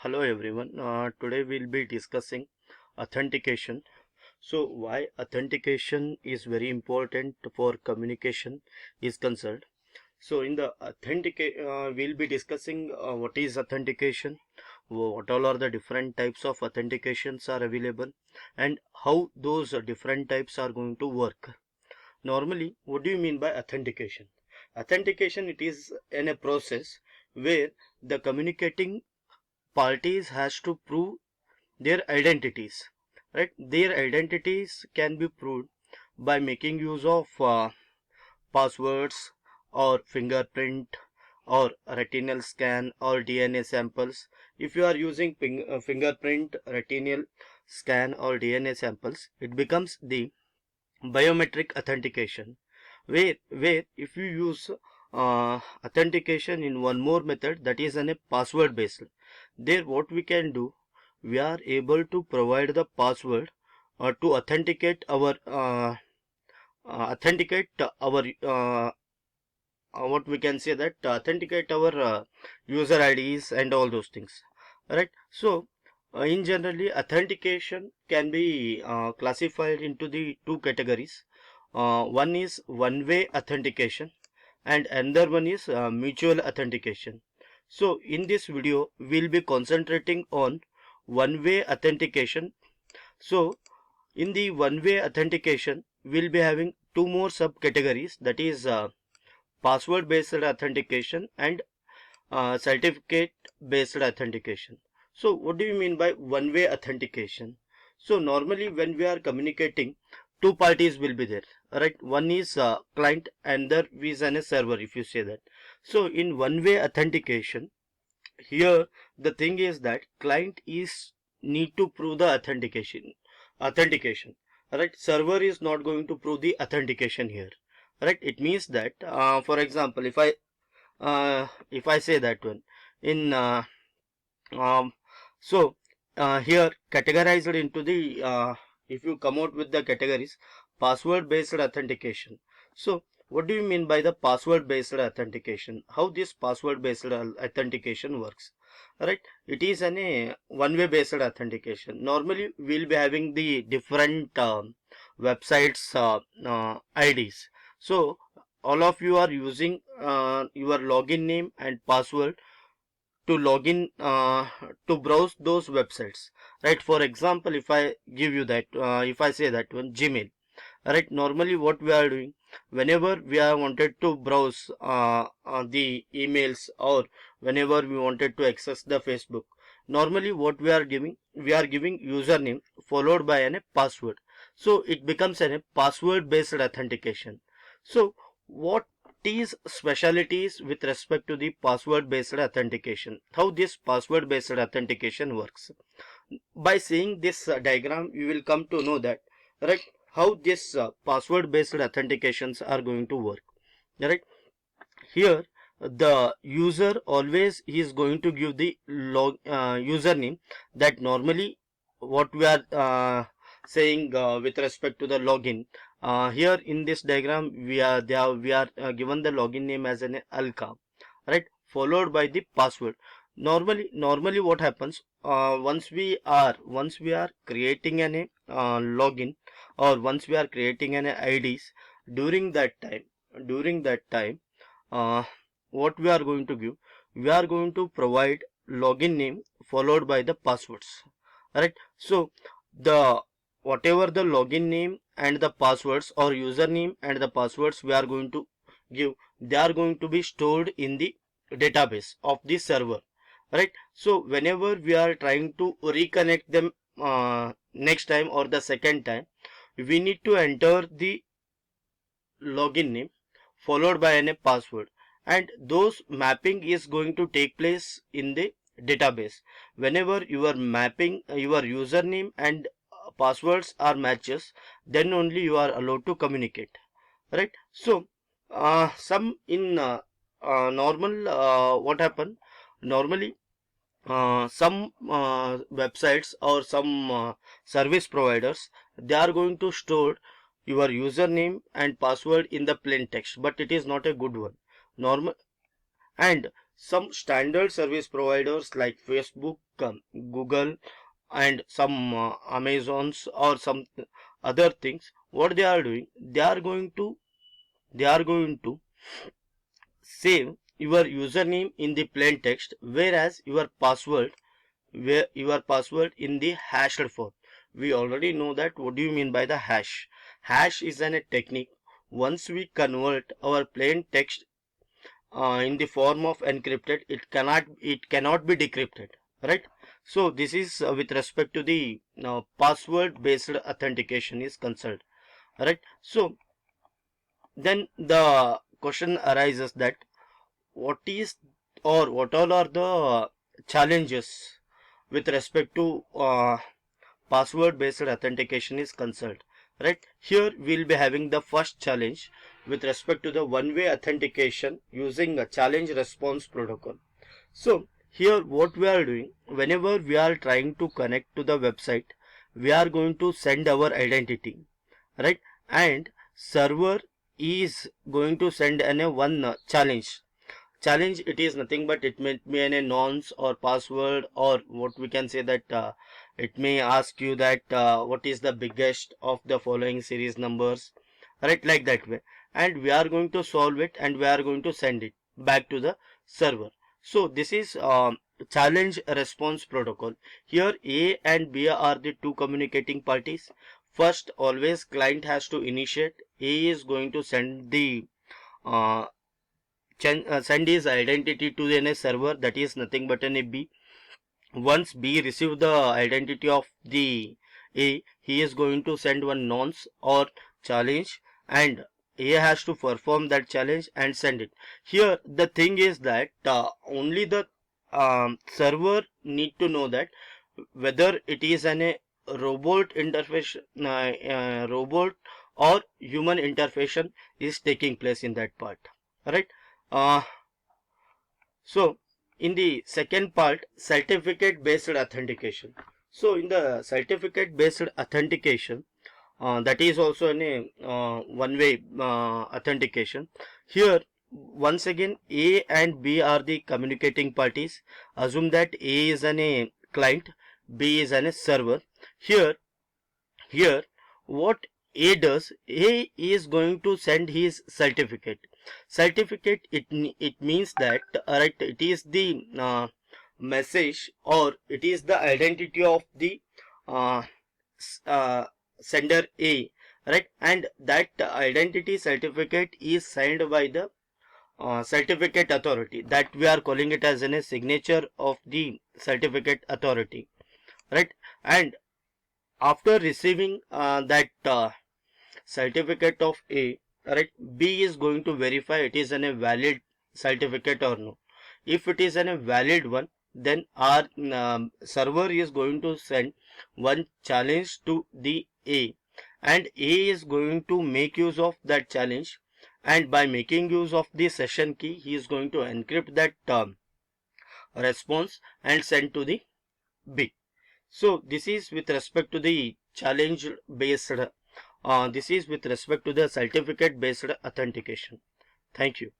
Hello everyone. Today we'll be discussing authentication. So why authentication is very important for communication is concerned. So in the we'll be discussing what is authentication, what all are the different types of authentications are available, and how those different types are going to work. Normally, what do you mean by authentication? Authentication, it is in a process where the communicating parties has to prove their identities, right? Their identities can be proved by making use of passwords or fingerprint or retinal scan or DNA samples. If you are using fingerprint, retinal scan or DNA samples, it becomes the biometric authentication, where if you use authentication in one more method, that is a password based. There what we can do, we are able to provide the password to authenticate our what we can say that authenticate our user IDs and all those things, right? So in generally, authentication can be classified into the two categories. One is one-way authentication and another one is mutual authentication. So in this video, we'll be concentrating on one-way authentication. So in the one-way authentication, we'll be having two more subcategories, that is password based authentication and certificate based authentication. So what do you mean by one way authentication? So normally when we are communicating, two parties will be there, right? One is client and the other is a server, if you say that. So in one way authentication, here the thing is that client is need to prove the authentication, right? Server is not going to prove the authentication here, right? It means that for example, if I say that one in um, so here categorized into the if you come out with the categories, password based authentication. So what do you mean by the password based authentication? How this password based authentication works, right? It is a one way based authentication. Normally we'll be having the different websites IDs. So all of you are using your login name and password to log in to browse those websites, right? For example, if I give you that if I say that one Gmail, right? Normally what we are doing, whenever we are wanted to browse the emails, or whenever we wanted to access the Facebook, normally what we are giving username followed by a password. So it becomes a password based authentication. So what is specialities with respect to the password based authentication? How this password based authentication works? By seeing this diagram, you will come to know that, right, how this password based authentications are going to work, right? Here the user always is going to give the username, that normally what we are saying with respect to the login. Here in this diagram, we are given the login name as an Alka, right, followed by the password. Normally what happens, once we are creating an login, or once we are creating an IDs, during that time uh, what we are going to give, we are going to provide login name followed by the passwords, right? So the whatever the login name and the passwords, or username and the passwords we are going to give, they are going to be stored in the database of the server, right? So whenever we are trying to reconnect them next time or the second time, we need to enter the login name followed by a password, and those mapping is going to take place in the database. Whenever you are mapping your username and passwords are matches, then only you are allowed to communicate, right? So some in normal what happen, normally some websites or some service providers, they are going to store your username and password in the plain text, but it is not a good one. Normal, and some standard service providers like Facebook, Google, and some Amazons or some other things, what they are doing, they are going to save your username in the plain text, whereas your password in the hashed form. We already know that. What do you mean by the hash? Hash is a technique. Once we convert our plain text in the form of encrypted, it cannot be decrypted, right? So this is with respect to the password based authentication is concerned, right? So then the question arises that what is or what all are the challenges with respect to password based authentication is concerned, right? Here we'll be having the first challenge with respect to the one-way authentication using a challenge response protocol. So here what we are doing, whenever we are trying to connect to the website, we are going to send our identity, right? And server is going to send one challenge. It is nothing but it may be a nonce or password, or what we can say that it may ask you that what is the biggest of the following series numbers, right? Like that way, and we are going to solve it and we are going to send it back to the server. So this is challenge response protocol. Here A and B are the two communicating parties. First, always client has to initiate. A is going to send the uh, send his identity to the server, that is nothing but an B. Once B receive the identity of the A, he is going to send one nonce or challenge, and A has to perform that challenge and send it. Here the thing is that only the server need to know that whether it is a robot interface, robot or human interface is taking place in that part, right? uh, so in the second part, certificate based authentication. So in the certificate based authentication, that is also a one way authentication. Here once again A and B are the communicating parties. Assume that A is a client, B is a server. Here what A does, A is going to send his certificate. It means that right, it is the message, or it is the identity of the uh, sender A, right? And that identity certificate is signed by the certificate authority, that we are calling it as a signature of the certificate authority, right? And after receiving that certificate of A, right, B is going to verify it is a valid certificate or no. If it is a valid one, then our server is going to send one challenge to the A, and A is going to make use of that challenge, and by making use of the session key, he is going to encrypt that response and send to the B. So this is with respect to the challenge based, this is with respect to the certificate based authentication. Thank you.